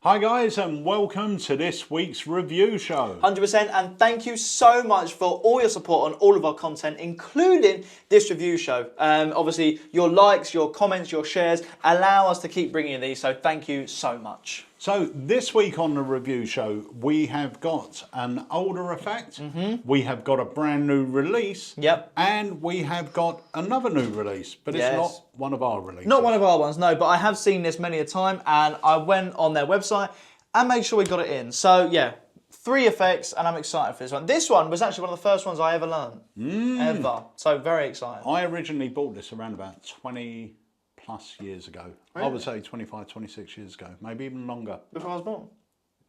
Hi guys, and welcome to this week's review show. 100%, and thank you so much for all your support on all of our content, including this review show. Obviously, your likes, your comments, your shares allow us to keep bringing you these, so thank you so much. So this week on the review show, we have got an older effect, we have got a brand new release, and we have got another new release, but it's not one of our releases. Not one of our ones, no, but I have seen this many a time, and I went on their website and made sure we got it in. So yeah, 3 effects, and I'm excited for this one. This one was actually one of the first ones I ever learned, ever. So very excited. I originally bought this around about 20 plus years ago. Really? I would say 25, 26 years ago, maybe even longer. Before I was born?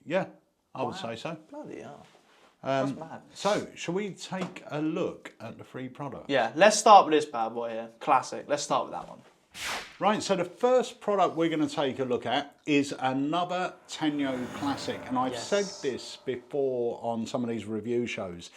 Yeah, I would say so. Bloody hell. That's mad. So, shall we take a look at the 3 products? Yeah, let's start with this bad boy here. Classic. Let's start with that one. Right, so the first product we're going to take a look at is another Tenyo classic. And I've said this before on some of these review shows.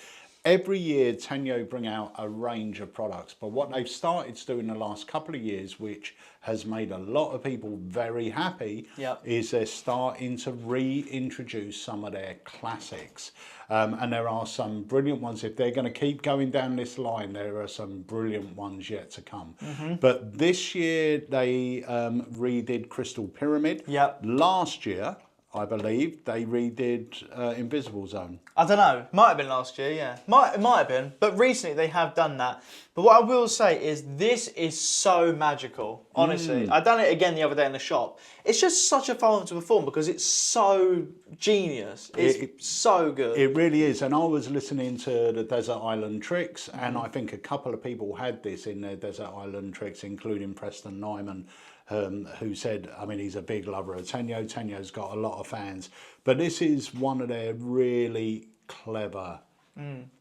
Every year, Tenyo bring out a range of products, but what they've started to do in the last couple of years, which has made a lot of people very happy, is they're starting to reintroduce some of their classics. And there are some brilliant ones. If they're going to keep going down this line, there are some brilliant ones yet to come. But this year, they redid Crystal Pyramid. Last year, I believe they redid Invisible Zone. I don't know. Might have been last year, yeah. It might have been. But recently they have done that. But what I will say is this is so magical, honestly. I done it again the other day in the shop. It's just such a fun one to perform because it's so genius. It's so good. It really is. And I was listening to the Desert Island Tricks, and I think a couple of people had this in their Desert Island Tricks, including Preston Nyman. Who said, I mean, he's a big lover of Tenyo. Tenyo's got a lot of fans. But this is one of their really clever,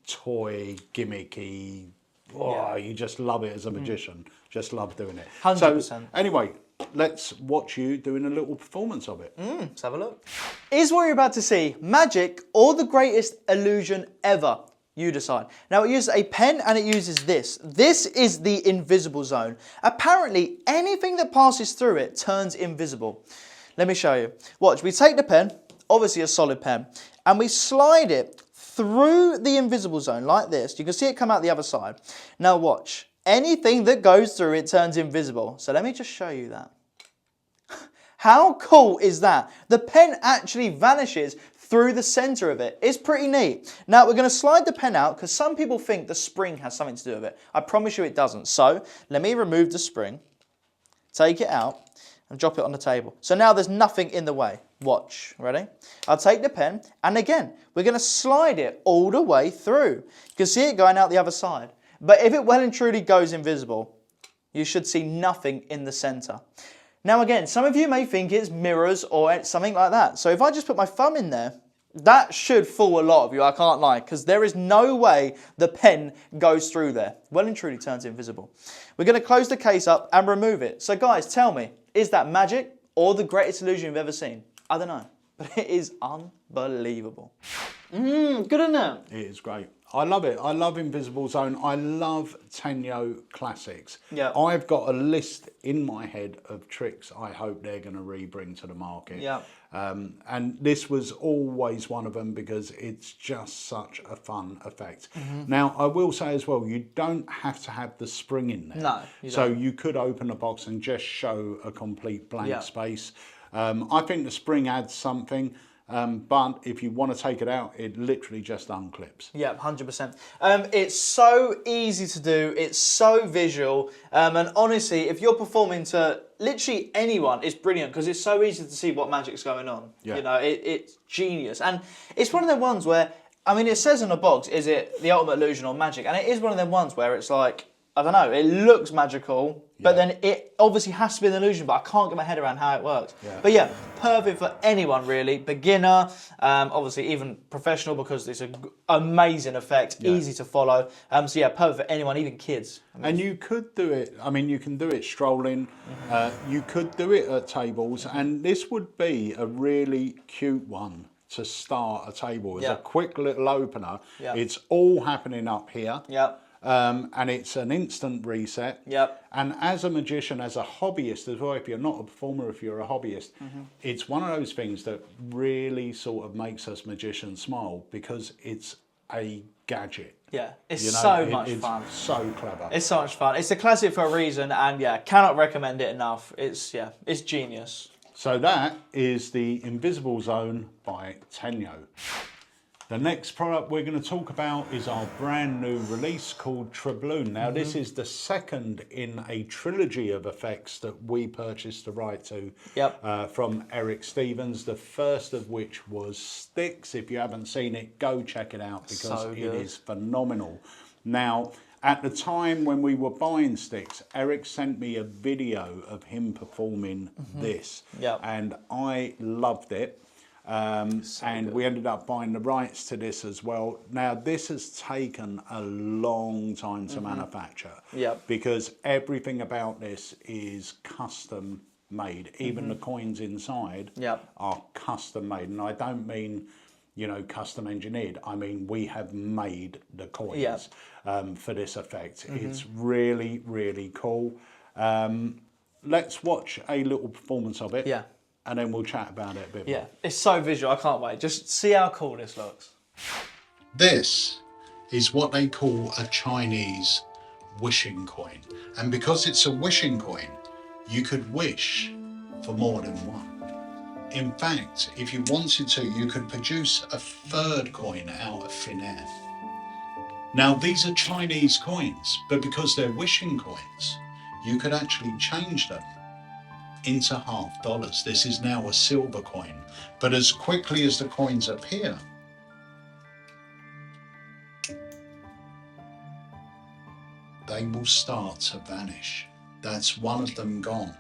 toy, gimmicky, you just love it as a magician. Just love doing it. 100%. So, anyway, let's watch you doing a little performance of it. Let's have a look. Is what you're about to see magic or the greatest illusion ever? You decide. Now it uses a pen and it uses this. This is the invisible zone. Apparently anything that passes through it turns invisible. Let me show you. Watch, we take the pen, obviously a solid pen, and we slide it through the invisible zone like this. You can see it come out the other side. Now watch, anything that goes through it turns invisible. So let me just show you that. How cool is that? The pen actually vanishes through the center of it. It's pretty neat. Now we're going to slide the pen out because some people think the spring has something to do with it. I promise you it doesn't. So let me remove the spring, take it out and drop it on the table. So now there's nothing in the way. Watch, ready? I'll take the pen and again, we're going to slide it all the way through. You can see it going out the other side. But if it well and truly goes invisible, you should see nothing in the center. Now again, some of you may think it's mirrors or something like that. So if I just put my thumb in there, that should fool a lot of you, I can't lie, because there is no way the pen goes through there. Well and truly turns invisible. We're going to close the case up and remove it. So guys, tell me, is that magic or the greatest illusion you've ever seen? I don't know, but it is unbelievable. Good enough. It is great. I love it. I love Invisible Zone. I love Tenyo classics. I've got a list in my head of tricks I hope they're going to re-bring to the market. And this was always one of them because it's just such a fun effect. Now, I will say as well, you don't have to have the spring in there. No, you don't. So you could open the box and just show a complete blank space. I think the spring adds something. But if you want to take it out, it literally just unclips. Yeah, 100%. It's so easy to do. It's so visual. And honestly, if you're performing to literally anyone, it's brilliant because it's so easy to see what magic's going on. You know, it's genius. And it's one of the ones where, I mean, it says in the box, is it the ultimate illusion or magic? And it is one of them ones where it's like, I don't know, it looks magical, but then it obviously has to be an illusion, but I can't get my head around how it works. But yeah, perfect for anyone really, beginner, obviously even professional because it's an amazing effect, easy to follow. So yeah, perfect for anyone, even kids. I mean, and you could do it, I mean, you can do it strolling, you could do it at tables, and this would be a really cute one to start a table. It's a quick little opener. It's all happening up here. and it's an instant reset. Yep. And as a magician, as a hobbyist as well, if you're not a performer, if you're a hobbyist, it's one of those things that really sort of makes us magicians smile because it's a gadget. Yeah, it's so much fun. It's so clever. It's so much fun. It's a classic for a reason, and yeah, cannot recommend it enough. It's genius. So that is the Invisible Zone by Tenyo. The next product we're going to talk about is our brand new release called Tribloon. Now this is the second in a trilogy of effects that we purchased the right to from Eric Stevens. The first of which was Sticks. If you haven't seen it, go check it out because it is phenomenal. Now, at the time when we were buying Sticks, Eric sent me a video of him performing this, and I loved it. And we ended up buying the rights to this as well. Now, this has taken a long time to manufacture because everything about this is custom made. Even the coins inside are custom made. And I don't mean, you know, custom engineered. I mean, we have made the coins for this effect. It's really, really cool. Let's watch a little performance of it. And then we'll chat about it a bit more. It's so visual, I can't wait. Just see how cool this looks. This is what they call a Chinese wishing coin. And because it's a wishing coin, you could wish for more than one. In fact, if you wanted to, you could produce a third coin out of thin air. Now, these are Chinese coins, but because they're wishing coins, you could actually change them into $half. This is now a silver coin, but as quickly as the coins appear, they will start to vanish. That's one of them gone.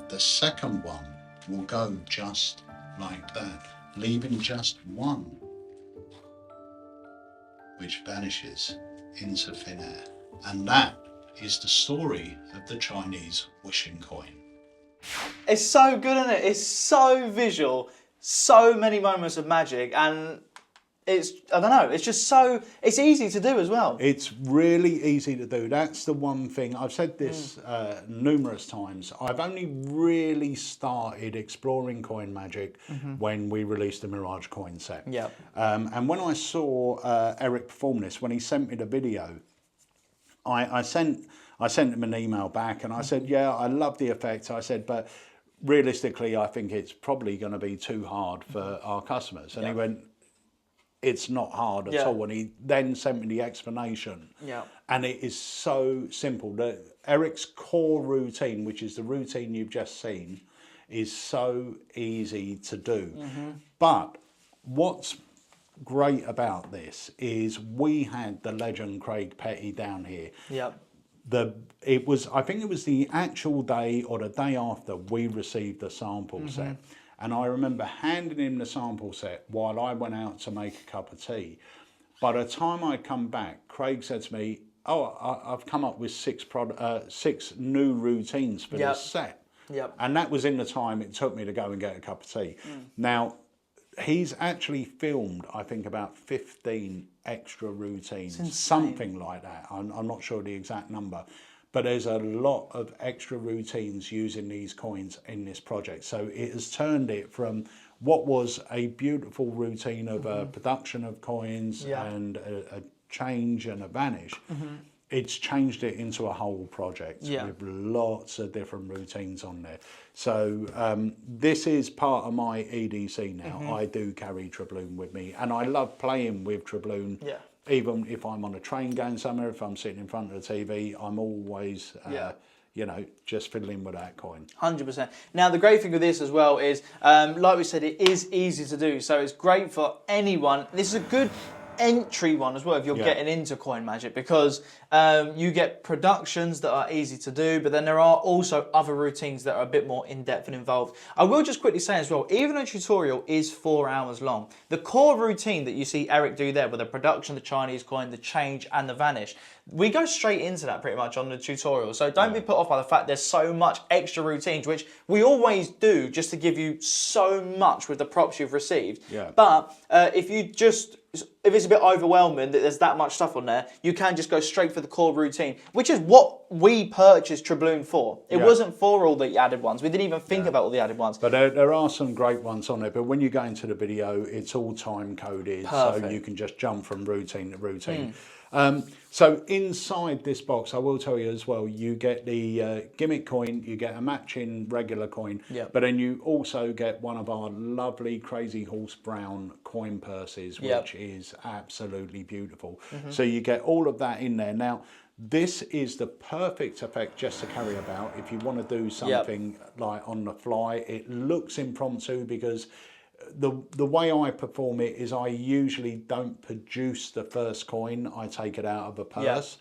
The second one will go just like that, leaving just one, which vanishes into thin air. And that is the story of the Chinese wishing coin. It's so good, isn't it? It's so visual, so many moments of magic, and it's, I don't know, it's just so, it's easy to do as well. It's really easy to do. That's the one thing. I've said this numerous times. I've only really started exploring coin magic when we released the Mirage coin set. And when I saw Eric perform this, when he sent me the video, I sent him an email back and I said, yeah, I love the effect. I said, but realistically, I think it's probably going to be too hard for our customers. And he went, it's not hard at all. And he then sent me the explanation. And it is so simple. Eric's core routine, which is the routine you've just seen, is so easy to do. But what's great about this is we had the legend Craig Petty down here. I think it was the actual day or the day after we received the sample set. And I remember handing him the sample set while I went out to make a cup of tea. By the time I come back, Craig said to me, oh, I've come up with six new routines for this set. And that was in the time it took me to go and get a cup of tea. Now, he's actually filmed, I think, about 15 extra routines, something like that. I'm not sure the exact number. But there's a lot of extra routines using these coins in this project. So it has turned it from what was a beautiful routine of a production of coins and a change and a vanish. It's changed it into a whole project with lots of different routines on there. So this is part of my EDC now. I do carry Tribloon with me and I love playing with Tribloon. Even if I'm on a train going somewhere, if I'm sitting in front of the TV, I'm always, you know, just fiddling with that coin. 100%. Now, the great thing with this as well is, like we said, it is easy to do. So it's great for anyone. This is a good entry one as well if you're getting into coin magic, because you get productions that are easy to do, but then there are also other routines that are a bit more in-depth and involved. I will just quickly say as well, even a tutorial is 4 hours long. The core routine that you see Eric do there with the production, the Chinese coin, the change and the vanish, we go straight into that pretty much on the tutorial. So don't be put off by the fact there's so much extra routines, which we always do just to give you so much with the props you've received. But if you just if it's a bit overwhelming that there's that much stuff on there, you can just go straight for the core routine, which is what we purchased Tribloon for. It wasn't for all the added ones. We didn't even think about all the added ones. But there are some great ones on there. But when you go into the video, it's all time coded, so you can just jump from routine to routine. So inside this box, I will tell you as well, you get the gimmick coin, you get a matching regular coin, but then you also get one of our lovely Crazy Horse Brown coin purses, which is absolutely beautiful. So you get all of that in there. Now, this is the perfect effect just to carry about if you want to do something like on the fly. It looks impromptu because the way I perform it is I usually don't produce the first coin, I take it out of a purse.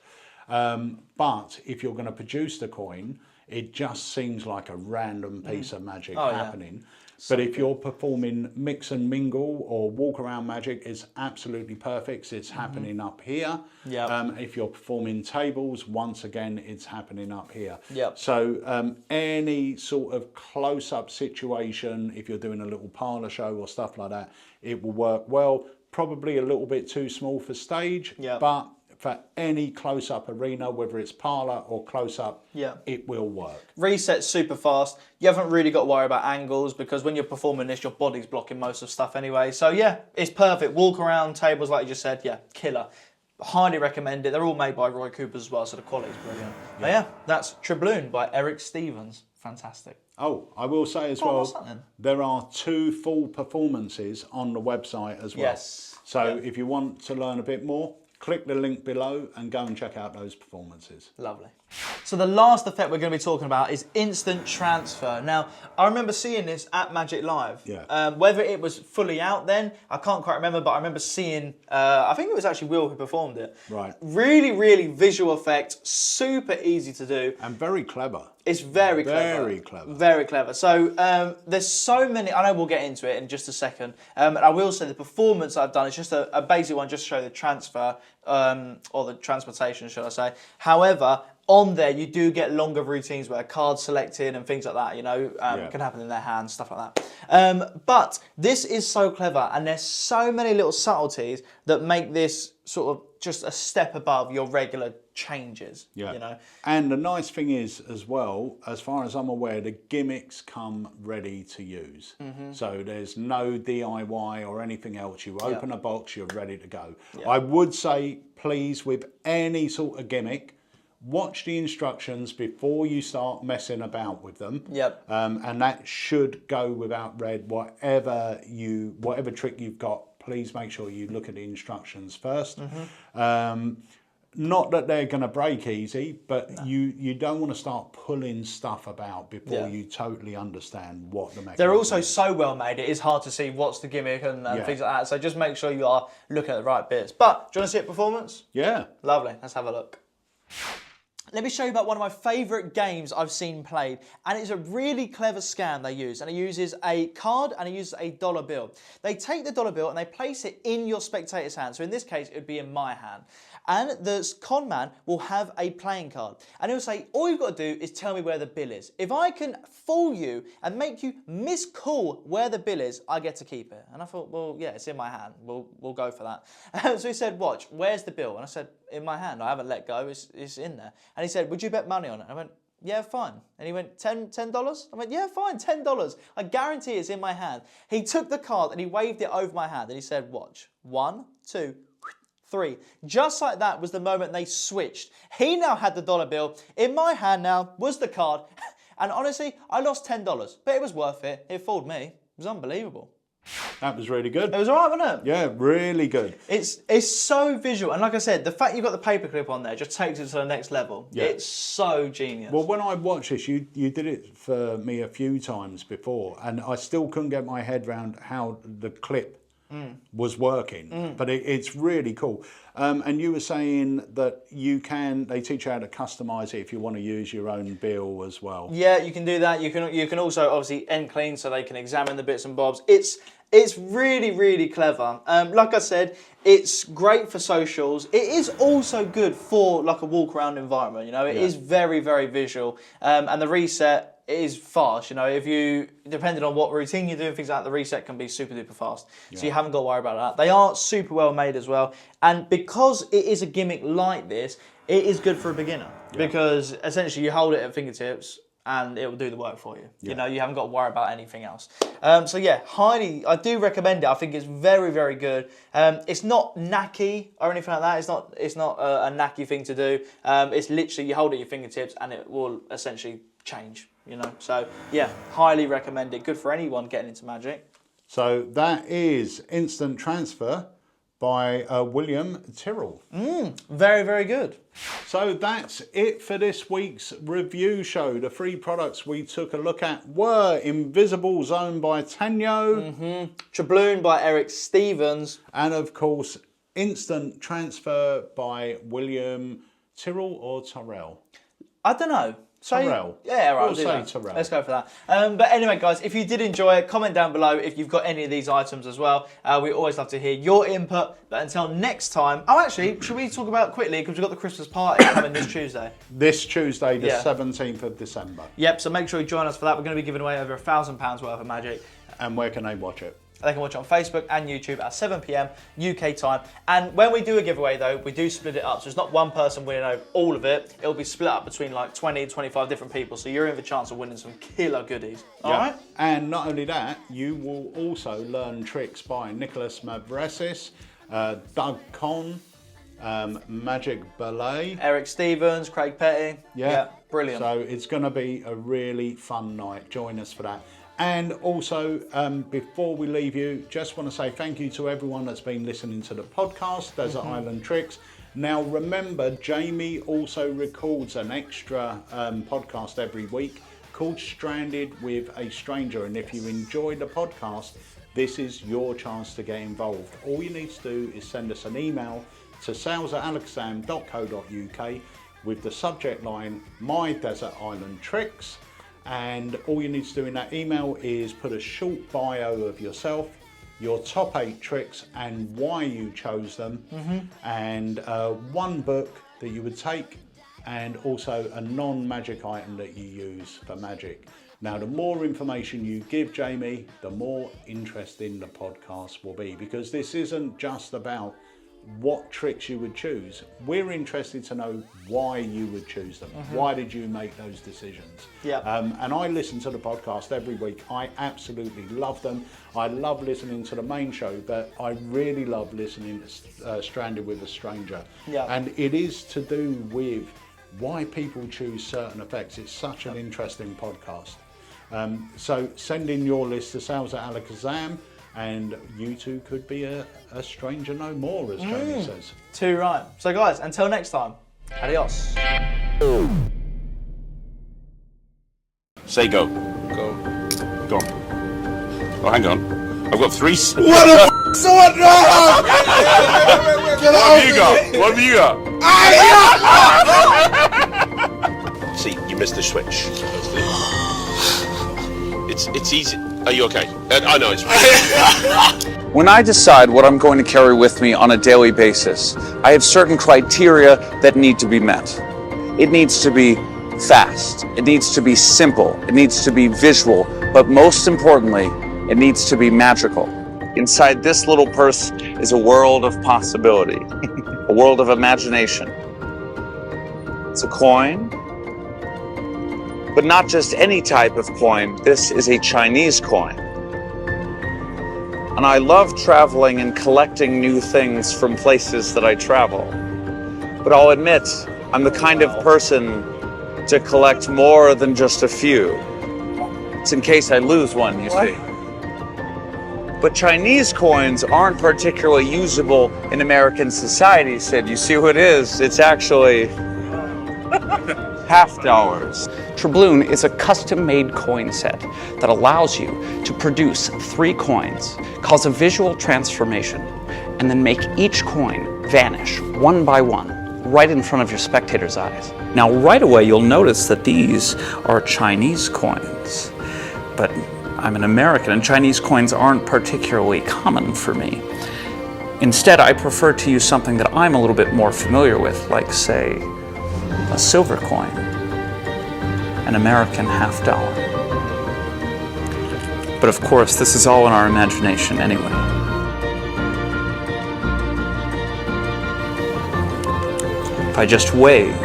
But if you're going to produce the coin, it just seems like a random piece of magic happening. But if you're performing mix and mingle or walk around magic, it's absolutely perfect. It's happening up here. If you're performing tables, once again, it's happening up here. So any sort of close-up situation, if you're doing a little parlour show or stuff like that, it will work well. Probably a little bit too small for stage, but for any close-up arena, whether it's parlour or close-up, it will work. Reset's super fast. You haven't really got to worry about angles because when you're performing this, your body's blocking most of stuff anyway. So yeah, it's perfect. Walk around tables, like you just said, killer. Highly recommend it. They're all made by Roy Cooper as well, so the quality's brilliant. But yeah, that's Tribloon by Eric Stevens. Fantastic. Oh, I will say as well, there are 2 full performances on the website as well. So if you want to learn a bit more, click the link below and go and check out those performances. Lovely. So the last effect we're going to be talking about is instant transfer. Now, I remember seeing this at Magic Live. Whether it was fully out then, I can't quite remember, but I remember seeing, I think it was actually Will who performed it. Really, really visual effect, super easy to do. And very clever. It's very clever. Very clever. Very clever. So there's so many, I know we'll get into it in just a second. And I will say the performance I've done is just a basic one just to show the transfer, or the transportation, should I say. However, on there you do get longer routines where cards selected and things like that, you know, can happen in their hands, stuff like that. But this is so clever and there's so many little subtleties that make this sort of just a step above your regular changes, you know. And the nice thing is as well, as far as I'm aware, the gimmicks come ready to use. So there's no DIY or anything else. You open a box, you're ready to go. I would say, please, with any sort of gimmick, watch the instructions before you start messing about with them. And that should go without read. Whatever trick you've got, please make sure you look at the instructions first. Not that they're going to break easy, but you don't want to start pulling stuff about before you totally understand what the mechanism is. They're also so well made, it is hard to see what's the gimmick and things like that. So just make sure you are looking at the right bits. But do you want to see a performance? Yeah. Lovely. Let's have a look. Let me show you about one of my favourite games I've seen played, and it's a really clever scam they use, and it uses a card and it uses a dollar bill. They take the dollar bill and they place it in your spectator's hand, so in this case it would be in my hand. And the con man will have a playing card, and he'll say, all you've got to do is tell me where the bill is. If I can fool you and make you miscall where the bill is, I get to keep it. And I thought, well, yeah, it's in my hand. We'll go for that. So he said, watch, where's the bill? And I said, in my hand. I haven't let go. It's in there. And he said, would you bet money on it? I went, yeah, fine. And he went, $10? I went, yeah, fine, $10. I guarantee it's in my hand. He took the card and he waved it over my hand and he said, watch, 1, 2, 3. Just like that was the moment they switched. He now had the dollar bill. In my hand now was the card. And honestly, I lost $10, but it was worth it. It fooled me. It was unbelievable. That was really good. It was alright, wasn't it? Yeah, really good. It's so visual, and like I said, the fact you've got the paperclip on there just takes it to the next level. It's so genius. Well, when I watched this, you did it for me a few times before, and I still couldn't get my head around how the clip was working, but it's really cool. And you were saying that they teach you how to customise it if you want to use your own bill as well. Yeah, you can do that. You can also obviously end clean so they can examine the bits and bobs. It's really, really clever. Like I said, it's great for socials. It is also good for like a walk around environment, you know. It is very, very visual. And the reset, it is fast. You know, if you, depending on what routine you're doing, things like that, the reset can be super duper fast. So you haven't got to worry about that. They are super well made as well. And because it is a gimmick like this, it is good for a beginner. Because essentially you hold it at fingertips and it will do the work for you. You know, you haven't got to worry about anything else. So yeah, I do recommend it. I think it's very, very good. It's not knacky or anything like that. It's not a knacky thing to do. It's literally you hold it at your fingertips and it will essentially change, you know. So yeah, highly recommend it. Good for anyone getting into Magic. So that is Instant Transfer by William Tyrrell. Very, very good. So that's it for this week's review show. The 3 products we took a look at were Invisible Zone by Tenyo, Tribloon by Eric Stevens, and of course Instant Transfer by William Tyrrell or Tyrrell. I don't know. Tyrrell. Yeah, right. We'll say Tyrrell. Let's go for that. But anyway, guys, if you did enjoy it, comment down below if you've got any of these items as well. We always love to hear your input. But until next time... Oh, actually, should we talk about quickly, because we've got the Christmas party coming this Tuesday. This Tuesday, the 17th of December. Yep, so make sure you join us for that. We're going to be giving away over £1,000 worth of Magic. And where can they watch it? They can watch it on Facebook and YouTube at 7 PM UK time. And when we do a giveaway though, we do split it up. So it's not one person winning all of it. It'll be split up between like 20, 25 different people. So you're in the chance of winning some killer goodies. All right? And not only that, you will also learn tricks by Nicholas Mavresis, Doug Conn, Magic Ballet, Eric Stevens, Craig Petty. Yeah, brilliant. So it's going to be a really fun night. Join us for that. And also, before we leave you, just want to say thank you to everyone that's been listening to the podcast, Desert Island Tricks. Now, remember, Jamie also records an extra podcast every week called Stranded with a Stranger. And if you enjoy the podcast, this is your chance to get involved. All you need to do is send us an email to sales@alakazam.co.uk with the subject line, My Desert Island Tricks. And all you need to do in that email is put a short bio of yourself, your top 8 tricks and why you chose them, and 1 book that you would take, and also a non-magic item that you use for magic. Now, the more information you give Jamie, the more interesting the podcast will be, because this isn't just about what tricks you would choose. We're interested to know why you would choose them. Why did you make those decisions? And I listen to the podcast every week. I absolutely love them. I love listening to the main show, but I really love listening to Stranded with a Stranger. And it is to do with why people choose certain effects. It's such an interesting podcast. So send in your list to sales@alakazam. And you two could be a stranger no more, as Jamie says. Too right. So guys, until next time, adios. Say go. Go. Go on. Oh, hang on. I've got 3... What the f***? What? No! Get What have you got? What have you got? See, you missed the switch. It's easy. Are you okay? I know it's When I decide what I'm going to carry with me on a daily basis, I have certain criteria that need to be met. It needs to be fast. It needs to be simple. It needs to be visual. But most importantly, it needs to be magical. Inside this little purse is a world of possibility, a world of imagination. It's a coin. But not just any type of coin, this is a Chinese coin. And I love traveling and collecting new things from places that I travel. But I'll admit, I'm the kind of person to collect more than just a few. It's in case I lose one, you see. But Chinese coins aren't particularly usable in American society, Sid. You see who it is? It's actually $half. Tribloon is a custom-made coin set that allows you to produce 3 coins, cause a visual transformation, and then make each coin vanish one by one right in front of your spectator's eyes. Now, right away, you'll notice that these are Chinese coins, but I'm an American and Chinese coins aren't particularly common for me. Instead, I prefer to use something that I'm a little bit more familiar with, like, say, a silver coin. an American $50. But of course, this is all in our imagination anyway. If I just wave,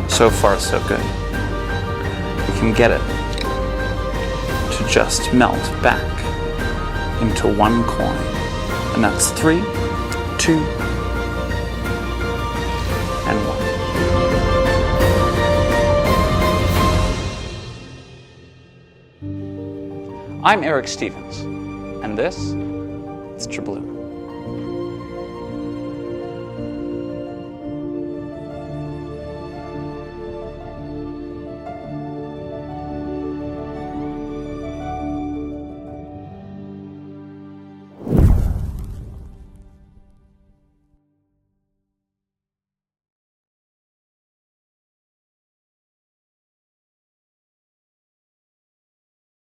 so far so good, we can get it to just melt back into one coin. And that's 3, 2, and 1. I'm Eric Stevens, and this is Tribloon.